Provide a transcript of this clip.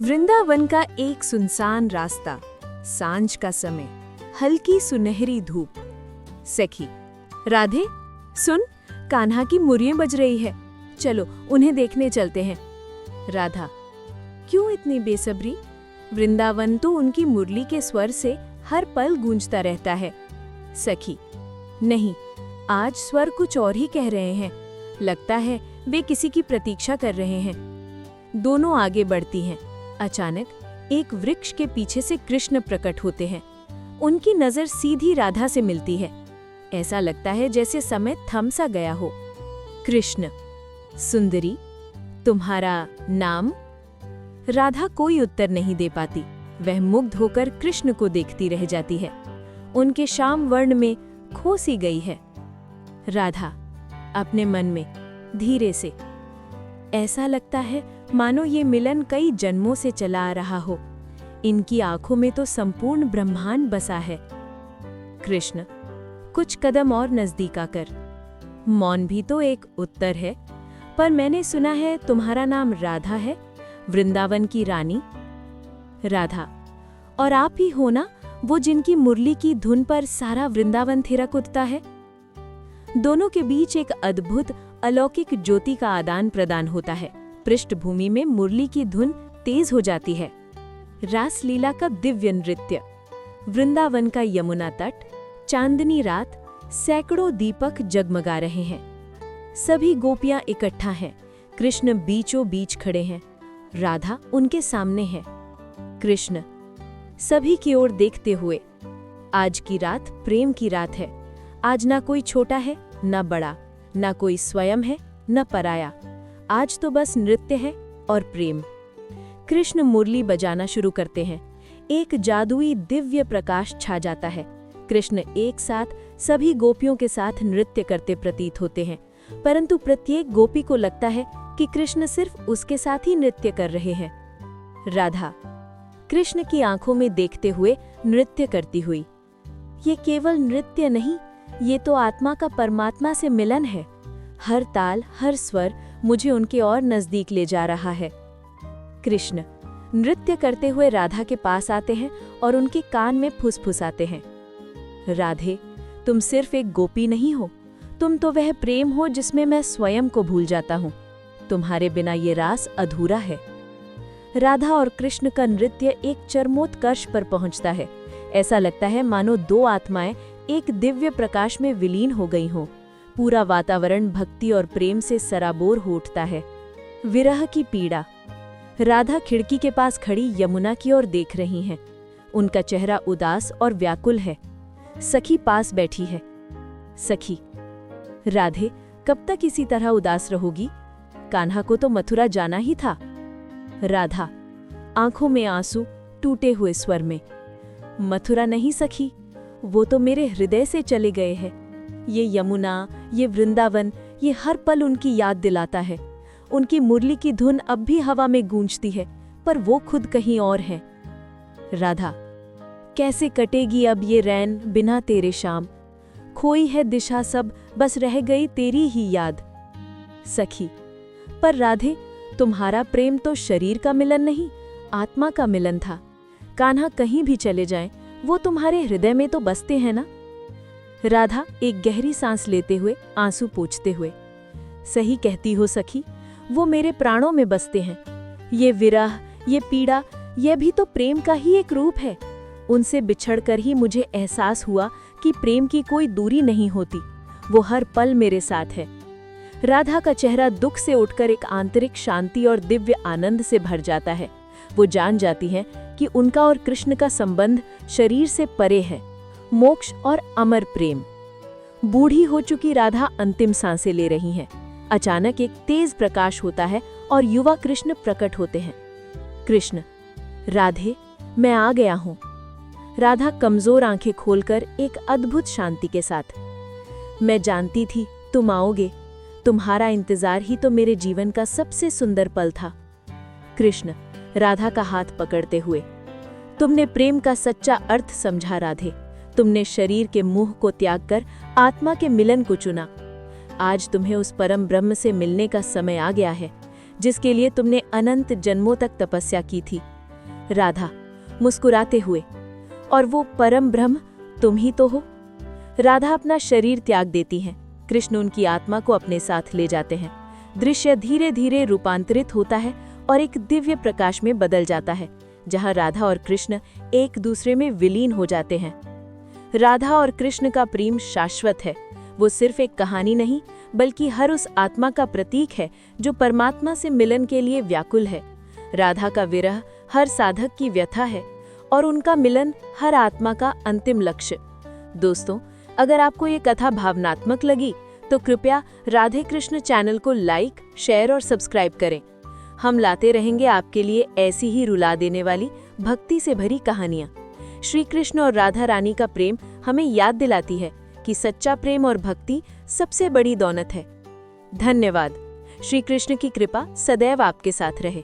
वृंदावन का एक सुनसान रास्ता, सांझ का समय, हल्की सुनहरी धूप। सखी, राधे सुन, कान्हा की मुरलियां बज रही है, चलो उन्हें देखने चलते हैं। राधा, क्यों इतनी बेसब्री? वृंदावन तो उनकी मुरली के स्वर से हर पल गूंजता रहता है। सखी, नहीं, आज स्वर कुछ और ही कह रहे हैं। लगता है वे किसी की प्रतीक्षा कर रहे हैं। दोनों आगे बढ़ती हैं। अचानक एक वृक्ष के पीछे से कृष्ण प्रकट होते हैं। उनकी नजर सीधी राधा से मिलती है। ऐसा लगता है जैसे समय थम सा गया हो। कृष्ण, सुंदरी, तुम्हारा नाम? राधा कोई उत्तर नहीं दे पाती। वह मुग्ध होकर कृष्ण को देखती रह जाती है। उनके श्याम वर्ण में खो सी गई है। राधा अपने मन में धीरे से, ऐसा लगता है मानो ये मिलन कई जन्मों से चला आ रहा हो। इनकी आंखों में तो संपूर्ण ब्रह्मांड बसा है। कृष्ण, कुछ कदम और नजदीक आकर, मौन भी तो एक उत्तर है। पर मैंने सुना है तुम्हारा नाम राधा है, वृंदावन की रानी। राधा, और आप ही हो ना वो जिनकी मुरली की धुन पर सारा वृंदावन थिरक उठता है? दोनों के बीच एक अद्भुत अलौकिक ज्योति का आदान प्रदान होता है। पृष्ठभूमि में मुरली की धुन तेज हो जाती है। रासलीला का दिव्य नृत्य, वृंदावन का यमुना तट, चांदनी रात, सैकड़ों दीपक जगमगा रहे हैं। सभी गोपियां इकट्ठा हैं। कृष्ण बीचों बीच खड़े हैं। राधा उनके सामने है। कृष्ण सभी की ओर देखते हुए, आज की रात प्रेम की रात है। आज ना कोई छोटा है न बड़ा, ना कोई स्वयं है न पराया। आज तो बस नृत्य है और प्रेम। कृष्ण मुरली बजाना शुरू करते हैं। एक जादुई दिव्य प्रकाश छा जाता है। कृष्ण एक साथ सभी गोपियों के साथ नृत्य करते प्रतीत होते हैं, परंतु प्रत्येक गोपी को लगता है कि कृष्ण सिर्फ उसके साथ ही नृत्य कर रहे हैं। राधा कृष्ण की आंखों में देखते हुए नृत्य करती हुई, ये केवल नृत्य नहीं, ये तो आत्मा का परमात्मा से मिलन है। हर ताल, हर स्वर मुझे उनके और नजदीक ले जा रहा है। कृष्ण नृत्य करते हुए राधा के पास आते हैं और उनके कान में फुसफुसाते हैं। राधे, तुम सिर्फ एक गोपी नहीं हो, तुम तो वह प्रेम हो जिसमें मैं स्वयं को भूल जाता हूँ। तुम्हारे बिना ये रास अधूरा है। राधा और कृष्ण का नृत्य एक चरमोत्कर्ष पर पहुंचता है। ऐसा लगता है मानो दो आत्माएं एक दिव्य प्रकाश में विलीन हो गई हों। पूरा वातावरण भक्ति और प्रेम से सराबोर हो उठता है। विरह की पीड़ा। राधा खिड़की के पास खड़ी यमुना की ओर देख रही हैं। उनका चेहरा उदास और व्याकुल है। सखी पास बैठी है। सखी, राधे कब तक इसी तरह उदास रहोगी? कान्हा को तो मथुरा जाना ही था। राधा आंखों में आंसू, टूटे हुए स्वर में, मथुरा नहीं सखी, वो तो मेरे हृदय से चले गए हैं। ये यमुना, ये वृंदावन, ये हर पल उनकी याद दिलाता है। उनकी मुरली की धुन अब भी हवा में गूंजती है, पर वो खुद कहीं और हैं। राधा, कैसे कटेगी अब ये रैन बिना तेरे शाम? खोई है दिशा सब, बस रह गई तेरी ही याद। सखी, पर राधे तुम्हारा प्रेम तो शरीर का मिलन नहीं, आत्मा का मिलन था। कान्हा कहीं भी चले जाएं, वो तुम्हारे हृदय में तो बसते हैं ना? राधा एक गहरी सांस लेते हुए, आंसू पोंछते हुए, सही कहती हो सखी, वो मेरे प्राणों में बसते हैं। ये विरह, ये पीड़ा, ये भी तो प्रेम का ही एक रूप है। उनसे बिछड़कर ही मुझे एहसास हुआ कि प्रेम की कोई दूरी नहीं होती, वो हर पल मेरे साथ है। राधा का चेहरा दुख से उठकर एक आंतरिक शांति और दिव्य आनंद से भर जाता है। वो जान जाती हैं कि उनका और कृष्ण का संबंध शरीर से परे है, मोक्ष और अमर प्रेम। बूढ़ी हो चुकी राधा अंतिम सांसें ले रही हैं। अचानक एक तेज प्रकाश होता है और युवा कृष्ण प्रकट होते हैं। कृष्ण, राधे मैं आ गया हूँ। राधा कमजोर आंखें खोलकर एक अद्भुत शांति के साथ, मैं जानती थी तुम आओगे, तुम्हारा इंतजार ही तो मेरे जीवन का सबसे सुंदर पल था। कृष्ण राधा का हाथ पकड़ते हुए, तुमने प्रेम का सच्चा अर्थ समझा राधे। तुमने शरीर के मोह को त्याग कर आत्मा के मिलन को चुना। आज तुम्हें उस परम ब्रह्म से मिलने का समय आ गया है। जिसके लिए तुमने अनंत जन्मों तक तपस्या की थी। राधा मुस्कुराते हुए, और वो परम ब्रह्म तुम ही तो हो। राधा अपना शरीर त्याग देती हैं। कृष्ण उनकी आत्मा को अपने साथ ले जाते हैं। दृश्य धीरे धीरे रूपांतरित होता है और एक दिव्य प्रकाश में बदल जाता है, जहां राधा और कृष्ण एक दूसरे में विलीन हो जाते हैं। राधा और कृष्ण का प्रेम शाश्वत है। वो सिर्फ एक कहानी नहीं, बल्कि हर उस आत्मा का प्रतीक है जो परमात्मा से मिलन के लिए व्याकुल है। राधा का विरह हर साधक की व्यथा है और उनका मिलन हर आत्मा का अंतिम लक्ष्य। दोस्तों, अगर आपको ये कथा भावनात्मक लगी तो कृपया राधे कृष्ण चैनल को लाइक, शेयर और सब्सक्राइब करें। हम लाते रहेंगे आपके लिए ऐसी ही रुला देने वाली भक्ति से भरी कहानियां। श्री कृष्ण और राधा रानी का प्रेम हमें याद दिलाती है कि सच्चा प्रेम और भक्ति सबसे बड़ी दौलत है। धन्यवाद। श्री कृष्ण की कृपा सदैव आपके साथ रहे।